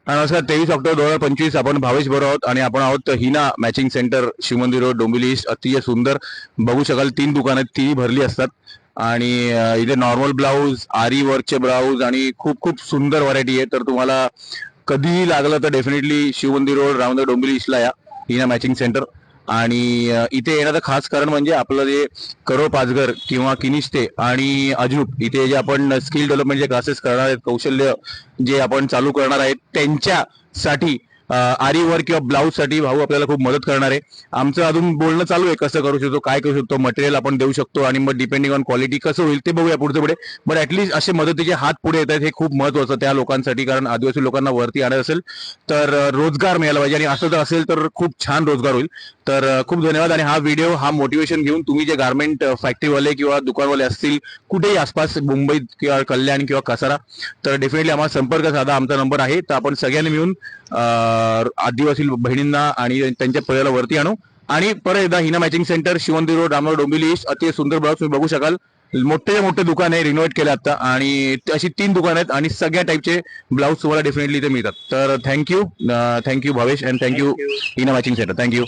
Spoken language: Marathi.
नमस्कार. 23 ऑक्टोबर 2025 आपण भावेश बरोबर आहोत आणि आपण आहोत हिना मॅचिंग सेंटर, शिवमंदिर रोड, डोंबिवली ईस्ट. अतिशय सुंदर बघू शकाल. 3 दुकानं आहेत, ती भरली असतात. आणि इथे नॉर्मल ब्लाऊज, आरी वर्कचे ब्लाऊज आणि खूप खूप सुंदर व्हरायटी आहे. तर तुम्हाला कधीही लागलं तर डेफिनेटली शिवमंदिर रोड, रामनगर, डोंबिवली ईस्टला या, हिना मॅचिंग सेंटर. आणि इथे येण्याचं खास कारण म्हणजे आपलं जे करोळ पाचघर किंवा किनिस्ते आणि अजूप इथे जे आपण स्किल डेव्हलपमेंटचे क्लासेस करणार आहेत, कौशल्य जे आपण चालू करणार आहेत त्यांच्यासाठी आरी वर्क किंवा ब्लाऊज साठी भाऊ आपल्याला खूप मदत करणार आहे. आमचं अजून बोलणं चालू आहे, कसं करू शकतो, काय करू शकतो, मटेरियल आपण देऊ शकतो आणि मग डिपेंडिंग ऑन क्वालिटी कसं होईल ते बघूया पुढचं पुढे. बट ऍटलीस्ट असे मदतीचे हात पुढे येत आहेत, हे खूप महत्वाचं त्या लोकांसाठी. कारण आदिवासी लोकांना वरती आणायचं असेल तर रोजगार मिळाला पाहिजे आणि असं जर असेल तर खूप छान रोजगार होईल. तर खूप धन्यवाद. आणि हा व्हिडिओ हा मोटिवेशन घेऊन तुम्ही जे गारमेंट फॅक्टरीवाले किंवा दुकानवाले असतील कुठेही आसपास मुंबईत किंवा कल्याण किंवा कसारा, तर डेफिनेटली आम्हाला संपर्क साधा. आमचा नंबर आहे. तर आपण सगळ्यांनी मिळून आदिवासी बहिणींना आणि त्यांच्या परिवाराला वरती आणू. आणि परत एकदा Hina matching centre, Shivandi road, Ramnagar, Dombivli east. अतिशय सुंदर ब्लाऊज तुम्ही बघू शकाल. मोठे मोठे दुकान आहे, रिनोव्हेट केले आता. आणि अशी 3 दुकान आहेत आणि सगळ्या टाईपचे ब्लाऊज तुम्हाला डेफिनेटली इथे मिळतात. तर thank you Bhavesh, and thank you Hina matching centre. Thank you.